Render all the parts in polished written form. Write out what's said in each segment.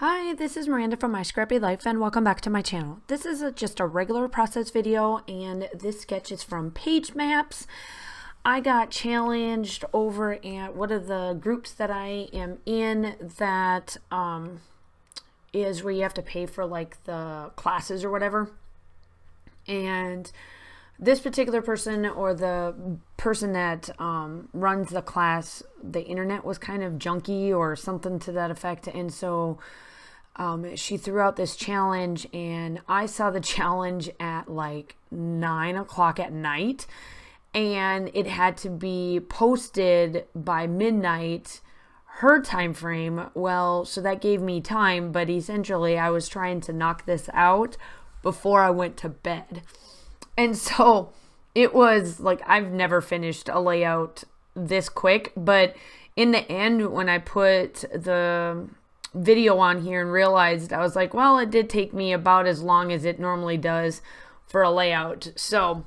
Hi, this is Miranda from My Scrappy Life and welcome back to my channel. This is just a regular process video and this sketch is from PageMaps. I got challenged over at one of the groups that I am in that is where you have to pay for like the classes or whatever. And this particular person, or the person that runs the class, the internet was kind of junky or something to that effect, and so she threw out this challenge, and I saw the challenge at like 9 o'clock at night, and it had to be posted by midnight her time frame. Well, so that gave me time, but essentially I was trying to knock this out before I went to bed. And so it was like, I've never finished a layout this quick, but in the end, when I put the video on here and realized, I was like, well, it did take me about as long as it normally does for a layout. So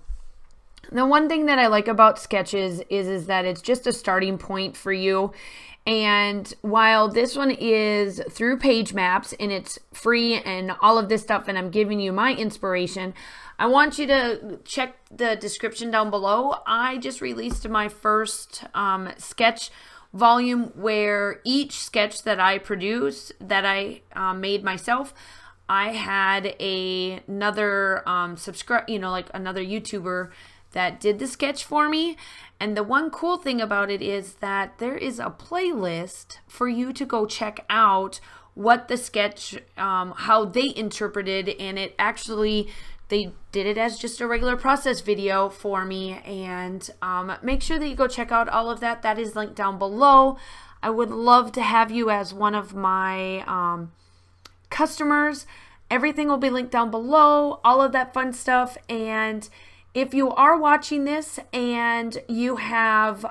the one thing that I like about sketches is that it's just a starting point for you. And while this one is through PageMaps and it's free and all of this stuff, and I'm giving you my inspiration, I want you to check the description down below. I just released my first sketch volume where each sketch that I produce, that I made myself, I had another another YouTuber that did the sketch for me. And the one cool thing about it is that there is a playlist for you to go check out what the sketch, how they interpreted, and it actually, they did it as just a regular process video for me. And make sure that you go check out all of that. That is linked down below. I would love to have you as one of my customers. Everything will be linked down below, all of that fun stuff. And if you are watching this and you have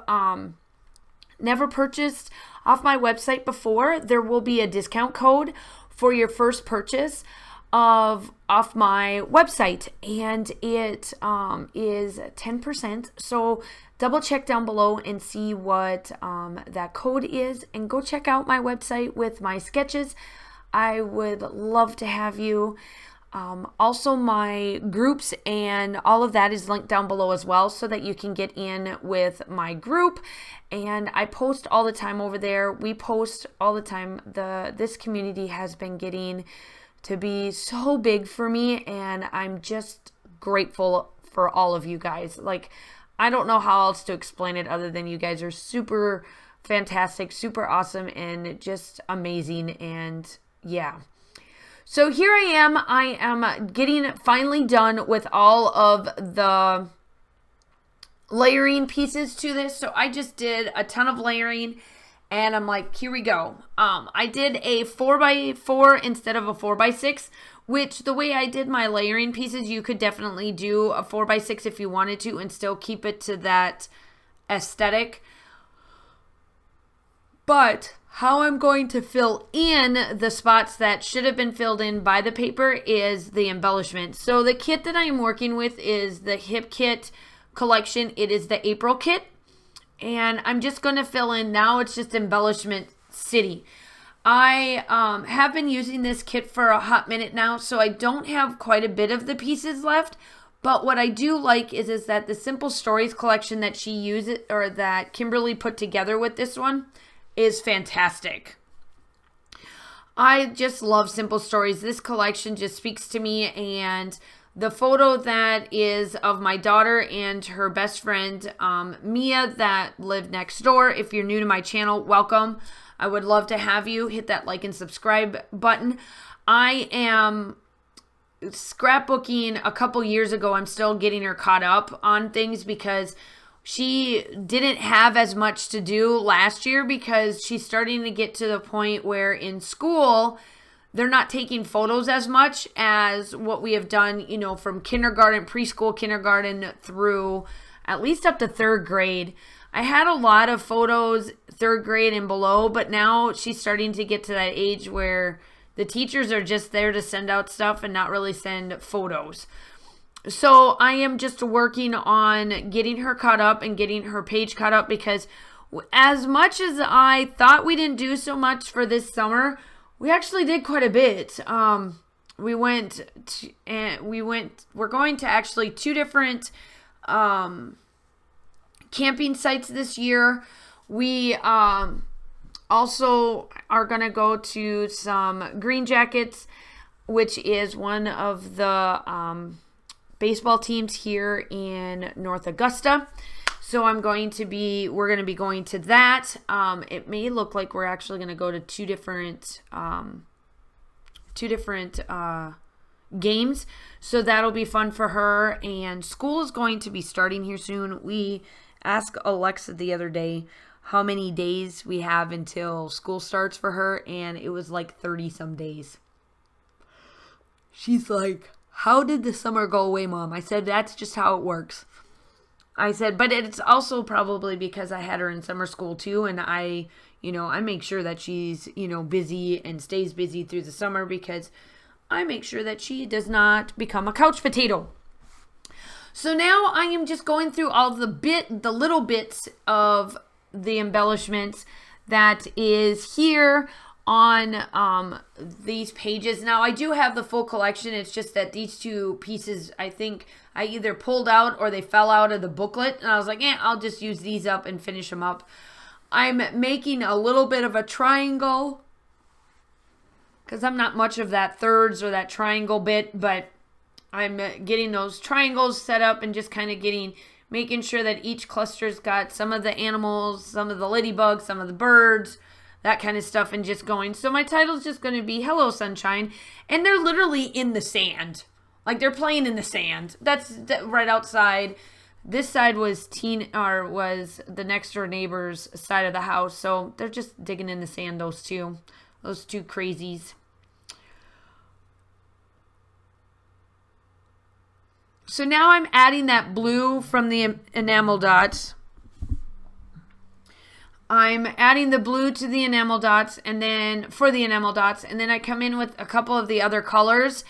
never purchased off my website before, there will be a discount code for your first purchase off my website, and it is 10%. So double check down below and see what that code is, and go check out my website with my sketches. I would love to have you. Also, my groups and all of that is linked down below as well, so that you can get in with my group. And I post all the time over there. We post all the time. This community has been getting to be so big for me, and I'm just grateful for all of you guys. Like, I don't know how else to explain it other than you guys are super fantastic, super awesome, and just amazing. And yeah. So here I am getting finally done with all of the layering pieces to this. So I just did a ton of layering, and I'm like, here we go. I did a 4x4 instead of a 4x6, which the way I did my layering pieces, you could definitely do a 4x6 if you wanted to and still keep it to that aesthetic. But how I'm going to fill in the spots that should have been filled in by the paper is the embellishment. So the kit that I am working with is the HipKit collection. It is the April kit. And I'm just going to fill in, now it's just embellishment city. I have been using this kit for a hot minute now, so I don't have quite a bit of the pieces left. But what I do like is that the Simple Stories collection that she uses, or that Kimberly put together with this one, is fantastic. I just love Simple Stories. This collection just speaks to me, and the photo that is of my daughter and her best friend, Mia, that lived next door. If you're new to my channel, welcome. I would love to have you. Hit that like and subscribe button. I am scrapbooking a couple years ago. I'm still getting her caught up on things because she didn't have as much to do last year, because she's starting to get to the point where in school, they're not taking photos as much as what we have done, you know, from kindergarten, preschool, kindergarten through at least up to third grade. I had a lot of photos third grade and below, but now she's starting to get to that age where the teachers are just there to send out stuff and not really send photos. So I am just working on getting her caught up and getting her page caught up, because as much as I thought we didn't do so much for this summer, we actually did quite a bit. We're going to actually 2 different camping sites this year. We also are going to go to some Green Jackets, which is one of the baseball teams here in North Augusta. So we're going to be going to that. It may look like we're actually going to go to two different games. So that'll be fun for her. And school is going to be starting here soon. We asked Alexa the other day how many days we have until school starts for her, and it was like 30 some days. She's like, "How did the summer go away, Mom?" I said, "That's just how it works." I said, but it's also probably because I had her in summer school too, and I make sure that she's, busy and stays busy through the summer, because I make sure that she does not become a couch potato. So now I am just going through all the little bits of the embellishments that is here on these pages. Now I do have the full collection. It's just that these 2 pieces, I think I either pulled out or they fell out of the booklet, and I was like, I'll just use these up and finish them up. I'm making a little bit of a triangle because I'm not much of that thirds or that triangle bit, but I'm getting those triangles set up and just kind of making sure that each cluster's got some of the animals, some of the ladybugs, some of the birds, that kind of stuff, and just going. So my title's just going to be Hello Sunshine, and they're literally in the sand. Like, they're playing in the sand. That's right outside. This side was the next door neighbor's side of the house, so they're just digging in the sand, those two crazies. So now I'm adding that blue from the enamel dots. I'm adding the blue to the enamel dots, and then I come in with a couple of the other colors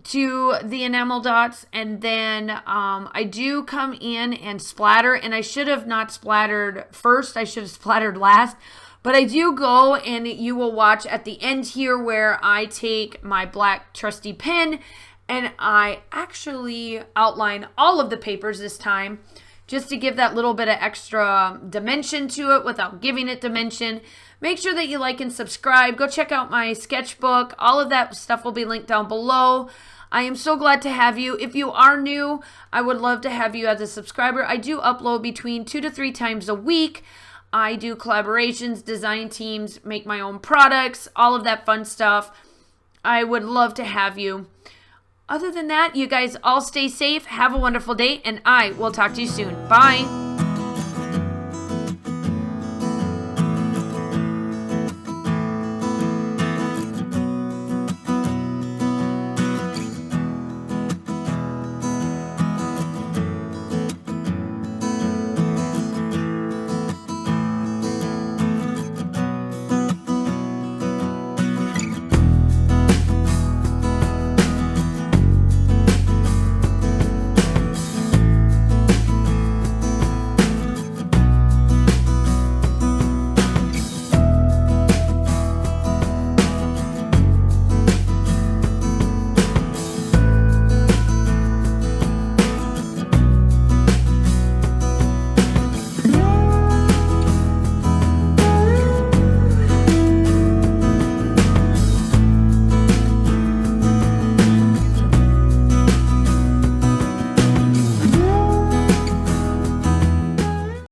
to the enamel dots, and then I do come in and splatter, and I should have not splattered first. I should have splattered last, but I do go, and you will watch at the end here where I take my black trusty pen and I actually outline all of the papers this time, just to give that little bit of extra dimension to it without giving it dimension. Make sure that you like and subscribe. Go check out my sketchbook. All of that stuff will be linked down below. I am so glad to have you. If you are new, I would love to have you as a subscriber. I do upload between 2 to 3 times a week. I do collaborations, design teams, make my own products, all of that fun stuff. I would love to have you. Other than that, you guys all stay safe, have a wonderful day, and I will talk to you soon. Bye.